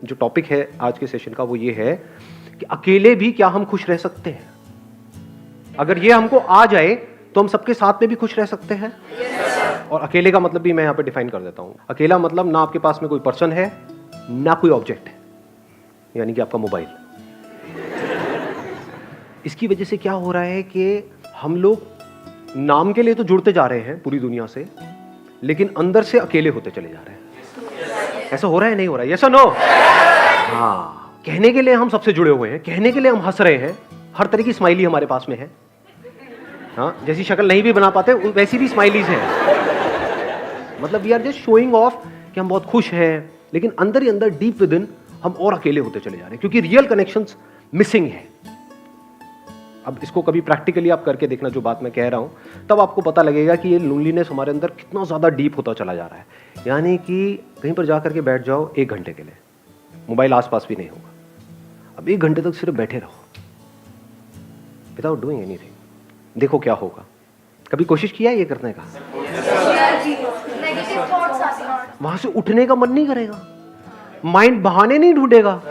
जो टॉपिक है आज के सेशन का वो ये है कि अकेले भी क्या हम खुश रह सकते हैं? अगर ये हमको आ जाए तो हम सबके साथ में भी खुश रह सकते हैं। और अकेले का मतलब भी मैं यहां पे डिफाइन कर देता हूं। अकेला मतलब ना आपके पास में कोई पर्सन है ना कोई ऑब्जेक्ट है, यानी कि आपका मोबाइल। इसकी वजह से क्या हो रहा है कि हम लोग नाम के लिए तो जुड़ते जा रहे हैं पूरी दुनिया से, लेकिन अंदर से अकेले होते चले जा रहे हैं। ऐसा हो रहा है नहीं हो रहा है? यस और नो? हाँ, कहने के लिए हम सबसे जुड़े हुए हैं, कहने के लिए हम हंस रहे हैं, हर तरह की स्माइली हमारे पास में है। हाँ, जैसी शक्ल नहीं भी बना पाते वैसी भी स्माइलीज हैं। मतलब we are just showing off कि हम बहुत खुश हैं, लेकिन अंदर ही अंदर डीप विद इन हम और अकेले होते चले जा रहे हैं, क्योंकि रियल कनेक्शंस मिसिंग है। अब इसको कभी प्रैक्टिकली आप करके देखना जो बात मैं कह रहा हूं, तब आपको पता लगेगा कि ये लोनलीनेस हमारे अंदर कितना ज्यादा डीप होता चला जा रहा है। यानी कि कहीं पर जाकर के बैठ जाओ 1 घंटे के लिए, मोबाइल आसपास भी नहीं होगा। अब 1 घंटे तक सिर्फ बैठे रहो विदाउट डूइंग एनीथिंग, देखो क्या होगा। कभी कोशिश किया ये करने का? वहां से उठने का मन नहीं करेगा, माइंड बहाने नहीं ढूंढेगा,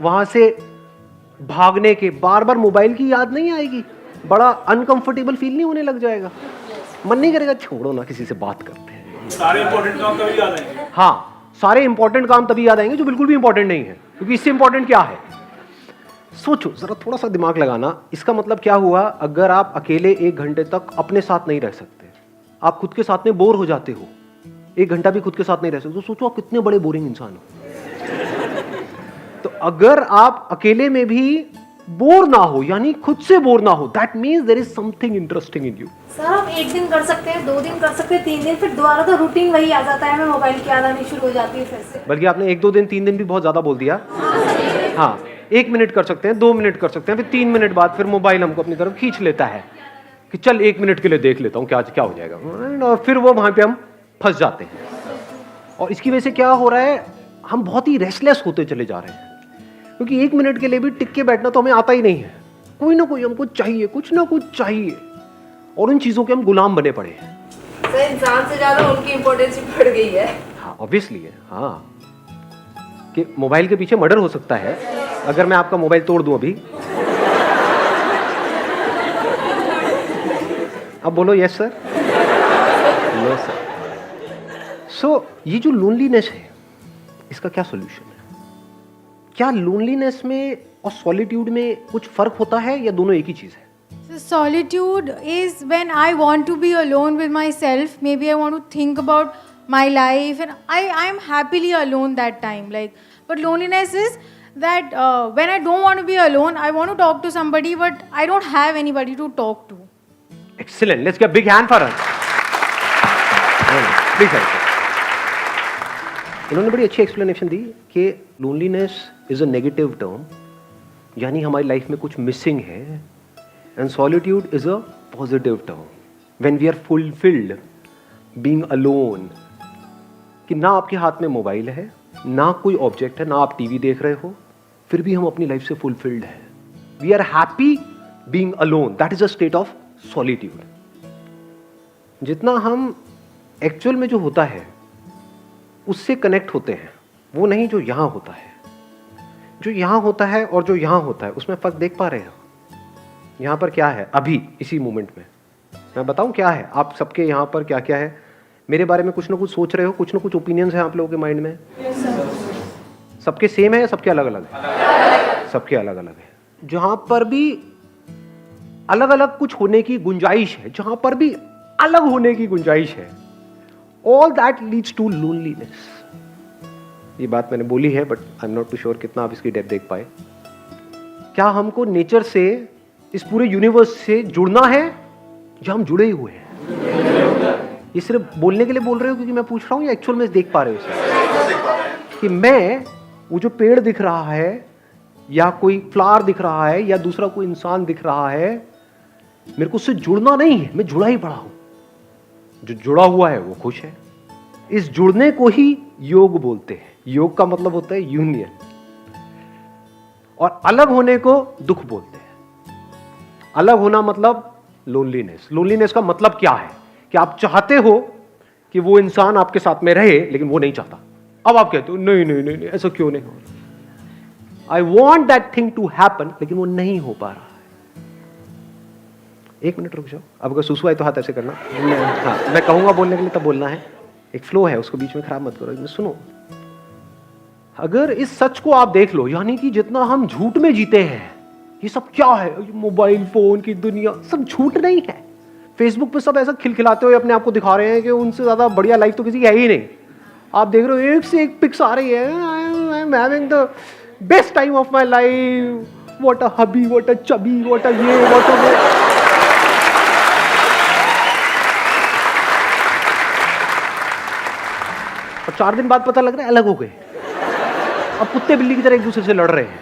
वहां से भागने के बार बार मोबाइल की याद नहीं आएगी, बड़ा अनकंफर्टेबल फील नहीं होने लग जाएगा, मन नहीं करेगा छोड़ो ना किसी से बात करते हैं। सारे इंपॉर्टेंट काम तभी याद आएंगे। हाँ, सारे इंपॉर्टेंट काम तभी याद आएंगे जो बिल्कुल भी इंपॉर्टेंट नहीं है, क्योंकि इससे इंपॉर्टेंट क्या है? सोचो जरा, थोड़ा सा दिमाग लगाना। इसका मतलब क्या हुआ? अगर आप अकेले 1 घंटे तक अपने साथ नहीं रह सकते, आप खुद के साथ में बोर हो जाते हो, 1 घंटा भी खुद के साथ नहीं रह सकते, तो सोचो आप कितने बड़े बोरिंग इंसान हो। तो अगर आप अकेले में भी बोर ना हो, यानी खुद से बोर ना हो, that means there is something interesting in you. Sir हम 1 दिन कर सकते हैं, 2 दिन कर सकते हैं, 3 दिन, फिर दोबारा तो रूटीन वही आ जाता है, हमें मोबाइल की याद आनी शुरू हो जाती है फिर से। बल्कि आपने 1-2 दिन 3 दिन भी बहुत ज्यादा बोल दिया। हाँ, 1 मिनट कर सकते हैं, 2 मिनट कर सकते हैं, फिर 3 मिनट बाद फिर मोबाइल हमको अपनी तरफ खींच लेता है कि चल 1 मिनट के लिए देख लेता हूँ क्या हो जाएगा, और फिर वो वहां पे हम फंस जाते हैं। और इसकी वजह से क्या हो रहा है? हम बहुत ही रेस्टलेस होते चले जा रहे हैं, क्योंकि 1 मिनट के लिए भी टिक के बैठना तो हमें आता ही नहीं है। कोई ना कोई हमको चाहिए, कुछ ना कुछ चाहिए, और उन चीजों के हम गुलाम बने पड़े हैं। सर इंसान से ज्यादा उनकी इंपॉर्टेंस बढ़ गई है। हाँ, ऑब्वियसली है। हाँ, कि मोबाइल के पीछे मर्डर हो सकता है अगर मैं आपका मोबाइल तोड़ दूं अभी। अब बोलो यस सर, नो सर। सो ये जो लोनलीनेस है, इसका क्या सॉल्यूशन है? क्या लोनलीनेस में और सॉलिट्यूड में कुछ फर्क होता है या दोनों एक ही चीज है? So solitude is when I want to be alone with myself. Maybe I want to think about my life, and I am happily alone that time. But loneliness is that when I don't want to be alone, I want to talk to somebody, but I don't have anybody to talk to. Excellent. Let's give a big hand for her. Please answer. इन्होंने बड़ी अच्छी explanation दी कि loneliness is a negative term, यानी हमारी life में कुछ missing है, and solitude is a positive term when we are fulfilled being alone. कि ना आपके हाथ में मोबाइल है, ना कोई ऑब्जेक्ट है, ना आप टीवी देख रहे हो, फिर भी हम अपनी लाइफ से फुलफिल्ड है। We are happy being alone, that is a state of solitude. जितना हम एक्चुअल में जो होता है उससे कनेक्ट होते हैं, वो नहीं जो यहां होता है। जो यहां होता है और जो यहां होता है उसमें फर्क देख पा रहे हो? यहां पर क्या है अभी इसी मोमेंट में? मैं बताऊं क्या है? आप सबके यहां पर क्या क्या है? मेरे बारे में कुछ ना कुछ सोच रहे हो, कुछ ना कुछ ओपिनियंस है आप लोगों के माइंड में। सबके सेम है या सबके अलग अलग है? सबके अलग अलग है। जहां पर भी अलग अलग कुछ होने की गुंजाइश है, जहां पर भी अलग होने की गुंजाइश है, all that leads to loneliness. ये बात मैंने बोली है, but I am not too sure कितना आप इसकी डेप्थ देख पाए। क्या हमको नेचर से, इस पूरे यूनिवर्स से जुड़ना है, या हम जुड़े ही हुए हैं? ये सिर्फ बोलने के लिए बोल रहे हो क्योंकि मैं पूछ रहा हूं, या एक्चुअल में देख पा रहे हो इसे? कि मैं वो जो पेड़ दिख रहा है, या कोई फ्लावर दिख रहा है, या दूसरा कोई इंसान दिख रहा है, मेरे को उससे जुड़ना नहीं है, मैं जुड़ा ही पड़ा हूं। जो जुड़ा हुआ है वो खुश है। इस जुड़ने को ही योग बोलते हैं। योग का मतलब होता है यूनियन, और अलग होने को दुख बोलते हैं। अलग होना मतलब लोनलीनेस। लोनलीनेस का मतलब क्या है? कि आप चाहते हो कि वो इंसान आपके साथ में रहे, लेकिन वो नहीं चाहता, अब आप कहते हो नहीं नहीं नहीं, नहीं ऐसा क्यों नहीं हो रहा? I want that thing to happen, लेकिन वो नहीं हो पा रहा है। एक मिनट रुक जाओ, अब अगर सुसु आए तो हाथ ऐसे करना। हाँ, मैं कहूंगा बोलने के लिए तब बोलना है, एक फ्लो है उसको बीच में खराब मत करो। सुनो, अगर इस सच को आप देख लो, यानी कि जितना हम झूठ में जीते हैं, ये सब क्या है, मोबाइल फोन की दुनिया, सब झूठ नहीं है। फेसबुक पे सब ऐसा खिलखिलाते हुए अपने आप को दिखा रहे हैं कि उनसे ज्यादा बढ़िया लाइफ तो किसी की है ही नहीं। आप देख रहे हो एक से एक पिक्स आ रही है, I am having the best time of my life, what a hubby, what a chubby, what a ये, व्हाट अ वो। और 4 दिन बाद पता लग रहा है अलग हो गए। अब कुत्ते बिल्ली की तरह एक दूसरे से लड़ रहे हैं,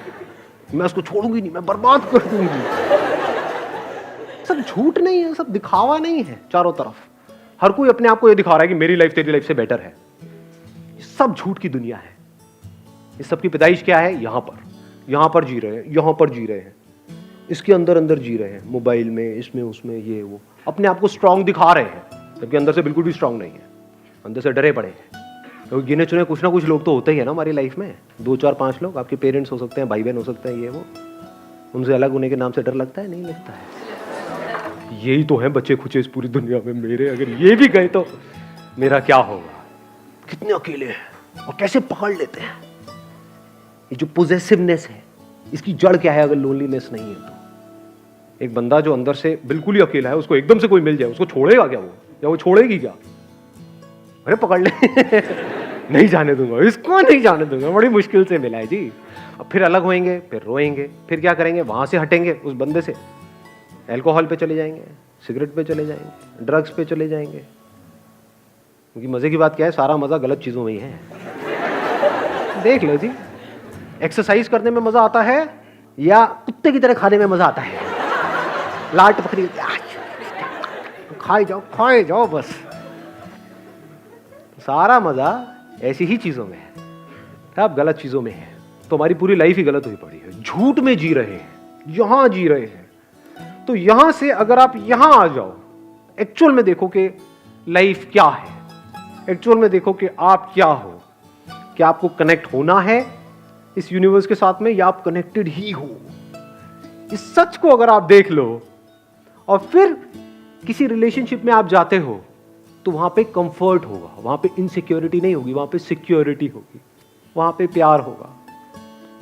मैं उसको छोड़ूंगी नहीं, मैं बर्बाद कर दूंगी। सब झूठ नहीं है, सब दिखावा नहीं है। चारों तरफ हर कोई अपने आप को ये दिखा रहा है कि मेरी लाइफ तेरी लाइफ से बेटर है। सब झूठ की दुनिया है। इस सब की पैदाइश क्या है? यहां पर जी रहे हैं, यहां पर जी रहे हैं, इसके अंदर अंदर जी रहे हैं, मोबाइल में, इसमें उसमें, ये वो, अपने आप को स्ट्रांग दिखा रहे हैं, जबकि अंदर से बिल्कुल भी स्ट्रांग नहीं है, अंदर से डरे पड़े हैं। तो गिने चुने कुछ ना कुछ लोग तो होते ही है ना हमारी लाइफ में, 2 4 5 लोग। आपके पेरेंट्स हो सकते हैं, भाई बहन हो सकते हैं, ये वो। उनसे अलग होने के नाम से डर लगता है? नहीं लगता है। यही तो है बच्चे खुचे इस पूरी दुनिया में मेरे। अगर ये भी गए तो मेरा क्या होगा? कितने अकेले हैं और कैसे पकड़ लेते हैं। ये जो पोजेसिवनेस है, इसकी जड़ क्या है? अगर लोनलीनेस नहीं है तो एक बंदा जो अंदर से बिल्कुल ही अकेला है, उसको एकदम से कोई मिल जाए, उसको छोड़ेगा क्या वो? या वो छोड़ेगी क्या? अरे पकड़ ले नहीं जाने दूंगा इसको, नहीं जाने दूंगा, बड़ी मुश्किल से मिला है जी। अब फिर अलग होएंगे, फिर रोएंगे, फिर क्या करेंगे? वहां से हटेंगे उस बंदे से, अल्कोहल पे चले जाएंगे, सिगरेट पे चले जाएंगे, ड्रग्स पे चले जाएंगे। क्योंकि मजे की बात क्या है, सारा मजा गलत चीजों में ही है। देख लो जी, एक्सरसाइज करने में मजा आता है या कुत्ते की तरह खाने में मजा आता है? लाट पकड़ी खाए जाओ बस। सारा मजा ऐसी ही चीजों में है। अब गलत चीजों में है तो हमारी पूरी लाइफ ही गलत हुई पड़ी है। झूठ में जी रहे हैं, यहां जी रहे हैं। तो यहां से अगर आप यहां आ जाओ, एक्चुअल में देखो कि लाइफ क्या है, एक्चुअल में देखो कि आप क्या हो, क्या आपको कनेक्ट होना है इस यूनिवर्स के साथ में, या आप कनेक्टेड ही हो। इस सच को अगर आप देख लो और फिर किसी रिलेशनशिप में आप जाते हो, तो वहां पे कंफर्ट होगा, वहां पे इनसिक्योरिटी नहीं होगी, वहां पे सिक्योरिटी होगी, वहां पे प्यार होगा।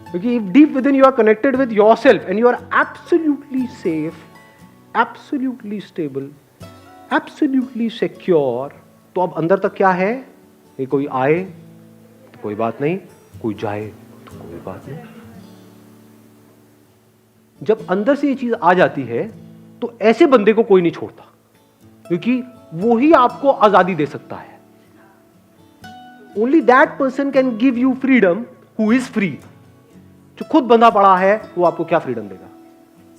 क्योंकि if deep within you are connected with yourself and you are absolutely safe, absolutely stable, absolutely secure, तो अब अंदर तक क्या है? ये कोई आए तो कोई बात नहीं, कोई जाए तो कोई बात नहीं। जब अंदर से ये चीज आ जाती है तो ऐसे बंदे को कोई नहीं छोड़ता, क्योंकि वो ही आपको आजादी दे सकता है। Only that person can give you freedom who is free. जो खुद बंधा पड़ा है वो आपको क्या फ्रीडम देगा?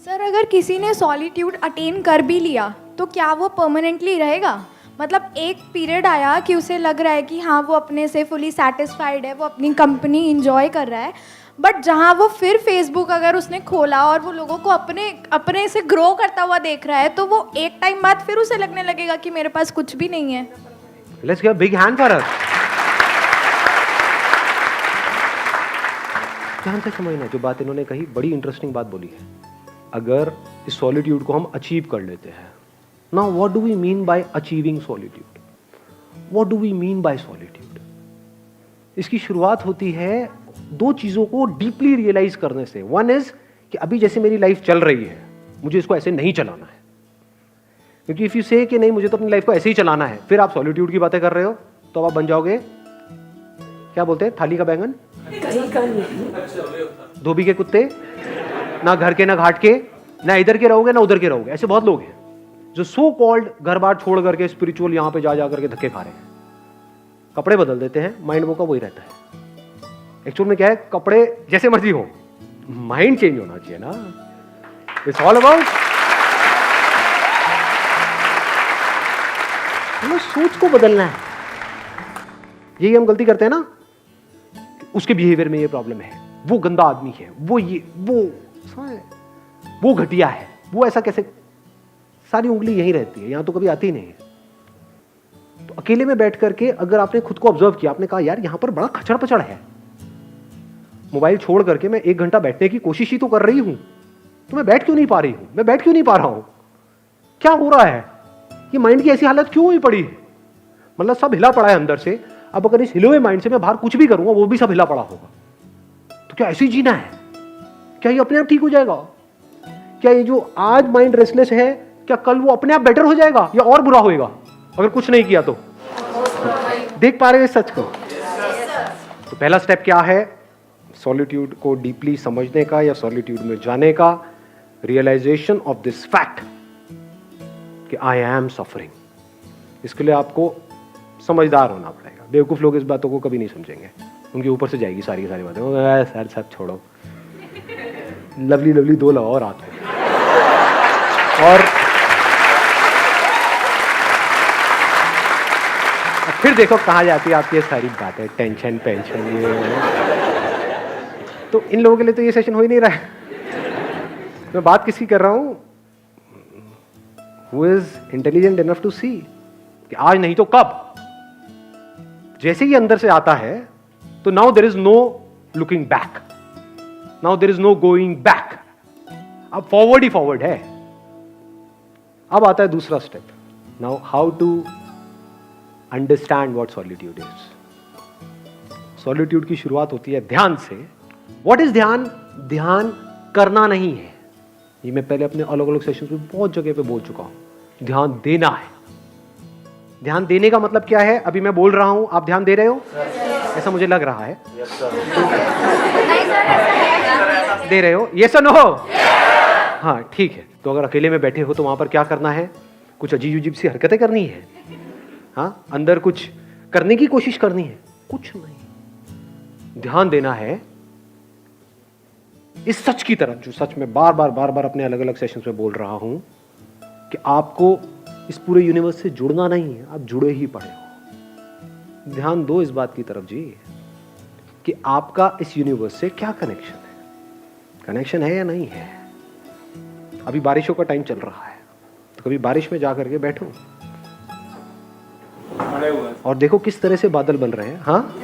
सर, अगर किसी ने सॉलिट्यूड अटेन कर भी लिया तो क्या वो परमानेंटली रहेगा? मतलब एक पीरियड आया कि उसे लग रहा है कि हाँ वो अपने से फुली सेटिस्फाइड है, वो अपनी कंपनी इंजॉय कर रहा है, बट जहाँ वो फिर फेसबुक अगर उसने खोला और वो लोगों को अपने से ग्रो करता हुआ देख रहा है, तो वो एक टाइम बाद फिर उसे लगने लगेगा कि मेरे पास कुछ भी नहीं है। Let's give a big hand for her. ध्यान से समझना, जो बात इन्होंने कही बड़ी इंटरेस्टिंग बात बोली है। अगर इस सॉलिट्यूड को हम अचीव कर लेते हैं, now what do we mean by achieving solitude? What do we mean by solitude? इसकी शुरुआत होती है 2 चीजों को डीपली रियलाइज करने से। वन इज कि अभी जैसे मेरी लाइफ चल रही है, मुझे इसको ऐसे नहीं चलाना है। क्योंकि इफ यू से कि नहीं मुझे तो अपनी लाइफ को ऐसे ही चलाना है, फिर आप सॉलिट्यूड की बातें कर रहे हो, तो आप बन जाओगे, क्या बोलते हैं, थाली का बैंगन, धोबी के कुत्ते, ना घर के ना घाट के, ना इधर के रहोगे ना उधर के रहोगे। ऐसे बहुत लोग हैं जो सो कॉल्ड घर बार छोड़ करके स्पिरिचुअल यहां पे जा करके धक्के खा रहे हैं। कपड़े बदल देते हैं, माइंड वो का वही रहता है। एक्चुअल में क्या है, कपड़े जैसे मर्जी हो, माइंड चेंज होना चाहिए ना। इट्स ऑल अबाउट हमें सोच को बदलना है। यही हम गलती करते हैं ना, उसके बिहेवियर में ये प्रॉब्लम है, वो गंदा आदमी है, वो ये वो घटिया है, वो ऐसा कैसे, सारी उंगली यहीं रहती है, यहां तो कभी आती ही नहीं है। तो तो अकेले में बैठ करके अगर आपने खुद को ऑब्जर्व किया, आपने कहा यार यहां पर बड़ा खचड़ पचड़ है, मोबाइल छोड़ करके मैं 1 घंटा बैठने की कोशिश ही तो कर रही हूं, तो मैं बैठ क्यों नहीं पा रही हूं, मैं बैठ क्यों नहीं पा रहा हूं, क्या हो रहा है, ये माइंड की ऐसी हालत क्यों हुई पड़ी है? मतलब सब हिला पड़ा है अंदर से। अब अगर इस हिले हुए माइंड से मैं बाहर कुछ भी करूंगा वो भी सब हिला पड़ा होगा। तो क्या ऐसे ही जीना है? क्या ये अपने आप ठीक हो जाएगा? क्या ये जो आज माइंड रेस्टलेस है, क्या कल वो अपने आप बेटर हो जाएगा या और बुरा होएगा अगर कुछ नहीं किया तो? देख पा रहे हैं सच को? तो पहला स्टेप क्या है सॉलिट्यूड को डीपली समझने का या सॉलिट्यूड में जाने का? रियलाइजेशन ऑफ दिस फैक्ट कि आई एम सफरिंग। इसके लिए आपको समझदार होना पड़ेगा। बेवकूफ लोग इस बातों को कभी नहीं समझेंगे, उनके ऊपर से जाएगी सारी की सारी बातें। सर सब छोड़ो, लवली लवली 2 लगाओ रात में, और फिर देखो कहाँ जाती है आपकी ये सारी बातें, टेंशन पेंशन ये। तो इन लोगों के लिए तो ये सेशन हो ही नहीं रहा है। मैं बात किसकी कर रहा हूं? Who is intelligent enough to see कि आज नहीं तो कब। जैसे ही अंदर से आता है तो now there is no looking back, now there is no going back, अब फॉरवर्ड ही फॉरवर्ड है। अब आता है दूसरा step, now how to understand what solitude is. Solitude की शुरुआत होती है ध्यान से। व्हाट इज ध्यान? ध्यान करना नहीं है, ये मैं पहले अपने अलग अलग सेशंस में बहुत जगह पे बोल चुका हूं। ध्यान देना है। ध्यान देने का मतलब क्या है? अभी मैं बोल रहा हूं, आप ध्यान दे रहे हो? ऐसा मुझे लग रहा है। दे रहे हो? यस और नो? हाँ ठीक है। तो अगर अकेले में बैठे हो तो वहां पर क्या करना है? कुछ अजीब अजीब सी हरकतें करनी है, हाँ, अंदर कुछ करने की कोशिश करनी है? कुछ नहीं। ध्यान देना है इस सच की तरफ, जो सच में बार बार अपने अलग अलग सेशंस में बोल रहा हूं कि आपको इस पूरे यूनिवर्स से जुड़ना नहीं है, आप जुड़े ही पड़े हो। ध्यान दो इस बात की तरफ जी कि आपका इस यूनिवर्स से क्या कनेक्शन है, कनेक्शन है या नहीं है। अभी बारिशों का टाइम चल रहा है, तो कभी बारिश में जाकर के बैठो और देखो किस तरह से बादल बन रहे हैं। हाँ,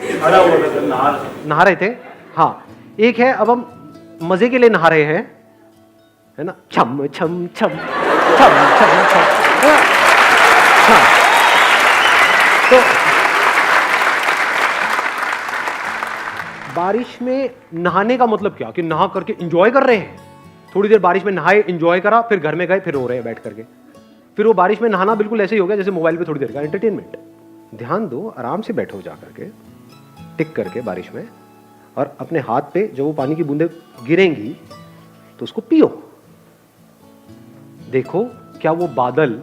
नहा रहे थे। हाँ, एक है अब हम मजे के लिए नहा रहे हैं, है ना, छम छम छम छम छम छम। हाँ, तो बारिश में नहाने का मतलब क्या कि नहा करके एंजॉय कर रहे हैं। थोड़ी देर बारिश में नहाए, एंजॉय करा, फिर घर में गए, फिर रो रहे हैं बैठ करके। फिर वो बारिश में नहाना बिल्कुल ऐसे ही हो गया जैसे मोबाइल पे थोड़ी देर का एंटरटेनमेंट। ध्यान दो, आराम से बैठो जा करके, टिक करके बारिश में, और अपने हाथ पे जब वो पानी की बूंदें गिरेंगी तो उसको पियो। देखो क्या वो बादल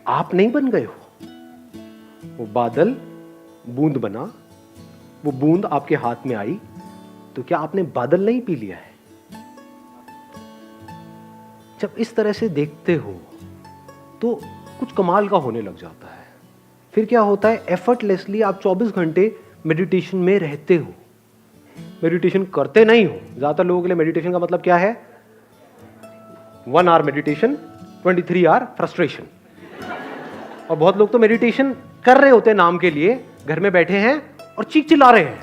आप नहीं बन गए हो, वो बादल बूंद बना, वो बूंद आपके हाथ में आई, तो क्या आपने बादल नहीं पी लिया है? जब इस तरह से देखते हो तो कुछ कमाल का होने लग जाता है। फिर क्या होता है, एफर्टलेसली आप 24 घंटे मेडिटेशन में रहते हो। मेडिटेशन करते नहीं हो। ज्यादातर लोगों के लिए मेडिटेशन का मतलब क्या है? 1 आवर मेडिटेशन, 23 आवर फ्रस्ट्रेशन। और बहुत लोग तो मेडिटेशन कर रहे होते हैं नाम के लिए, घर में बैठे हैं और चीख चिल्ला रहे हैं,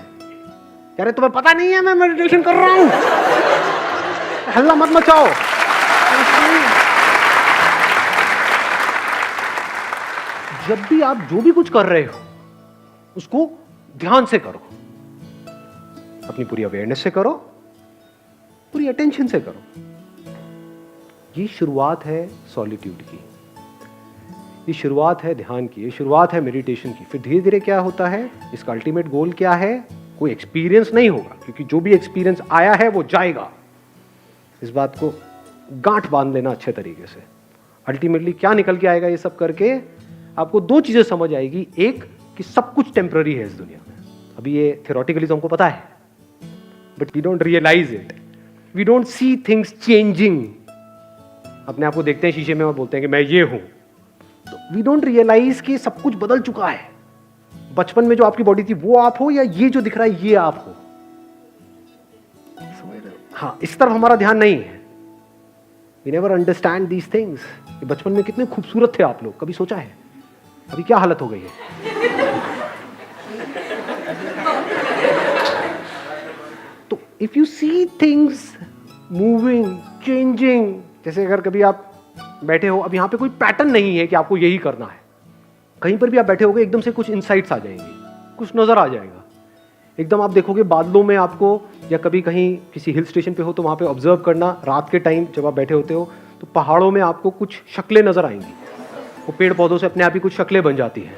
कह रहे तुम्हें पता नहीं है मैं मेडिटेशन कर रहा हूं, हल्ला मत मचाओ। जब भी आप जो भी कुछ कर रहे हो उसको ध्यान से करो, अपनी पूरी अवेयरनेस से करो, पूरी अटेंशन से करो। ये शुरुआत है सॉलिट्यूड की, ये शुरुआत है ध्यान की, ये शुरुआत है मेडिटेशन की। फिर धीरे धीरे क्या होता है, इसका अल्टीमेट गोल क्या है? कोई एक्सपीरियंस नहीं होगा, क्योंकि जो भी एक्सपीरियंस आया है वो जाएगा। इस बात को गांठ बांध लेना अच्छे तरीके से। अल्टीमेटली क्या निकल के आएगा ये सब करके? आपको 2 चीजें समझ आएगी। एक कि सब कुछ टेम्पररी है इस दुनिया में। अभी ये थियोरेटिकली तो हमको पता है, but we don't realise it, we don't see things changing. अपने आप को देखते हैं शीशे में और बोलते हैं कि मैं ये हूं, तो वी डोंट रियलाइज कि सब कुछ बदल चुका है। बचपन में जो आपकी बॉडी थी वो आप हो, या ये जो दिख रहा है ये आप हो? समझ रहे हो? हाँ, इस तरफ हमारा ध्यान नहीं है। We never understand these things. बचपन में कितने खूबसूरत थे आप लोग, कभी सोचा है? अभी क्या हालत हो गई है? तो if you see things moving changing, जैसे अगर कभी आप बैठे हो, अब यहाँ पे कोई पैटर्न नहीं है कि आपको यही करना है, कहीं पर भी आप बैठे होगे एकदम से कुछ इंसाइट्स आ जाएंगे, कुछ नजर आ जाएगा एकदम। आप देखोगे बादलों में आपको, या कभी कहीं किसी हिल स्टेशन पे हो तो वहाँ पे ऑब्जर्व करना, रात के टाइम जब आप बैठे होते हो तो पहाड़ों में आपको कुछ शक्लें नजर आएंगी, वो पेड़ पौधों से अपने आप ही कुछ शक्लें बन जाती हैं।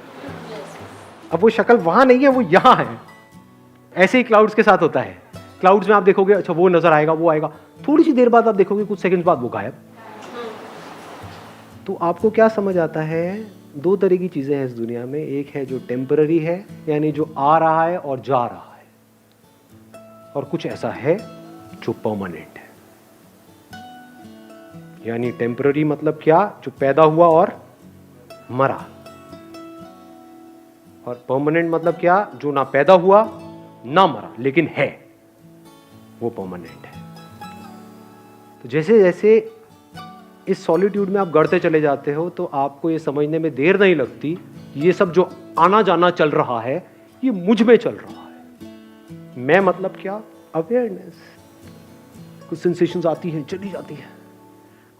अब वो शक्ल वहाँ नहीं है, वो यहाँ है। ऐसे ही क्लाउड्स के साथ होता है, क्लाउड्स में आप देखोगे अच्छा वो नजर आएगा, वो आएगा, थोड़ी सी देर बाद आप देखोगे कुछ सेकंड्स बाद वो गायब। तो आपको क्या समझ आता है? दो तरह की चीजें हैं इस दुनिया में, एक है जो टेम्पररी है, यानी जो आ रहा है और जा रहा है, और कुछ ऐसा है जो परमानेंट है। यानी टेम्पररी मतलब क्या? जो पैदा हुआ और मरा। और परमानेंट मतलब क्या? जो ना पैदा हुआ ना मरा लेकिन है, वो परमानेंट है। तो जैसे जैसे इस सॉलिट्यूड में आप गढ़ते चले जाते हो तो आपको ये समझने में देर नहीं लगती, ये सब जो आना जाना चल रहा है ये मुझ में चल रहा है। मैं मतलब क्या? अवेयरनेस। कुछ सेंसेशंस आती हैं चली जाती हैं,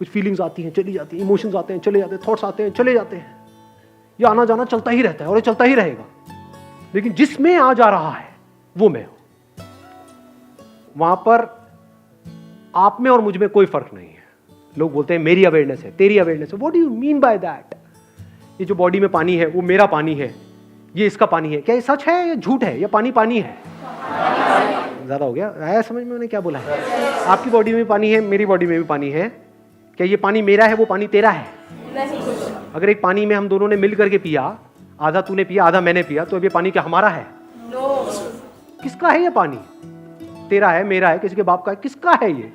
कुछ फीलिंग्स आती हैं चली जाती हैं, इमोशंस आते हैं चले जाते हैं, थॉट्स आते हैं चले जाते हैं, ये आना जाना चलता ही रहता है और ये चलता ही रहेगा। लेकिन जिसमें आ जा रहा है वो मैं हूं। वहां पर आप में और मुझ में कोई फर्क नहीं है। लोग बोलते हैं मेरी अवेयरनेस है, तेरी अवेयरनेस है। What do you mean by that? ये जो बॉडी में पानी है वो मेरा पानी है, ये इसका पानी है। क्या ये सच है या झूठ है? या पानी पानी है? ज्यादा हो गया? आया समझ में मैंने क्या बोला है? आपकी बॉडी में पानी है, मेरी बॉडी में भी पानी है। क्या ये पानी मेरा है, वो पानी तेरा है? अगर एक पानी में हम दोनों ने मिल करके पिया, आधा तूने पिया आधा मैंने पिया, तो अब ये पानी क्या हमारा है? किसका है ये पानी? तेरा है, मेरा है, किसी के बाप का है? किसका है ये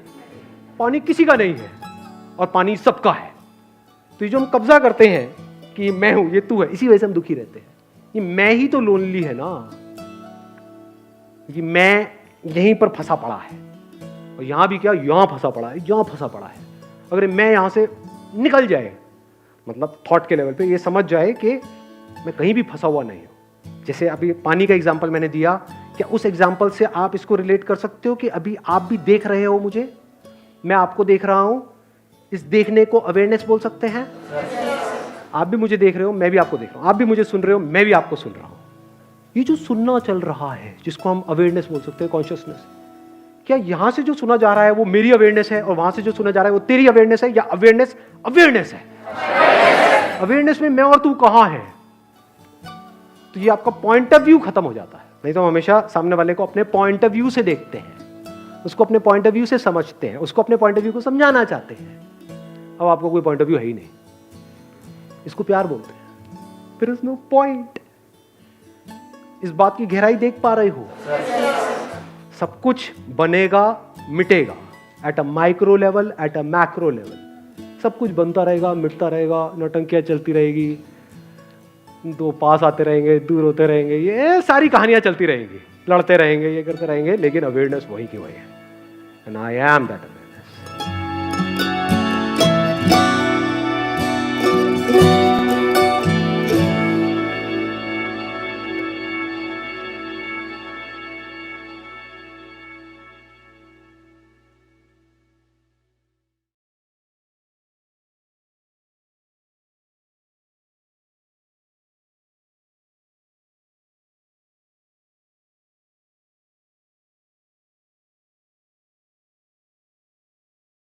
पानी? किसी का नहीं है, और पानी सबका है। तो ये जो हम कब्जा करते हैं कि मैं हूं, ये तू है, इसी वजह से हम दुखी रहते हैं। ये मैं ही तो लोनली है ना, कि मैं यहीं पर फंसा पड़ा है। और यहां भी क्या, यहां फंसा पड़ा है, यहां फंसा पड़ा है। अगर मैं यहां से निकल जाए, मतलब थॉट के लेवल पे ये समझ जाए कि मैं कहीं भी फंसा हुआ नहीं हूं। जैसे अभी पानी का एग्जांपल मैंने दिया, क्या उस एग्जांपल से आप इसको रिलेट कर सकते हो कि अभी आप भी देख रहे हो मुझे, मैं आपको देख रहा हूं? इस देखने को अवेयरनेस बोल सकते हैं। आप भी मुझे देख रहे हो, मैं भी आपको देख रहा हूं। आप भी मुझे सुन रहे हो, मैं भी आपको सुन रहा हूं। ये जो सुनना चल रहा है, जिसको हम अवेयरनेस बोल सकते हैं, कॉन्शियसनेस, क्या यहां से जो सुना जा रहा है वो मेरी अवेयरनेस है, और वहां से जो सुना जा रहा है वो तेरी अवेयरनेस है? या अवेयरनेस अवेयरनेस है? अवेयरनेस में मैं और तू कहां है? तो ये आपका पॉइंट ऑफ व्यू खत्म हो जाता है। नहीं तो हम हमेशा सामने वाले को अपने पॉइंट ऑफ व्यू से देखते हैं, उसको अपने पॉइंट ऑफ व्यू से समझते हैं, उसको अपने पॉइंट ऑफ व्यू को समझाना चाहते हैं। अब आपको कोई पॉइंट ऑफ व्यू है ही नहीं, इसको प्यार बोलते हैं। फिर इज नो पॉइंट। इस बात की गहराई देख पा रहे हो? सब कुछ बनेगा मिटेगा, at a micro level, at a macro level. सब कुछ बनता रहेगा, मिटता रहेगा, नौटंकियां चलती रहेगी, दो पास आते रहेंगे, दूर होते रहेंगे, ये सारी कहानियां चलती रहेंगी, लड़ते रहेंगे, ये करते रहेंगे, लेकिन अवेयरनेस वही की वही है। And I am that.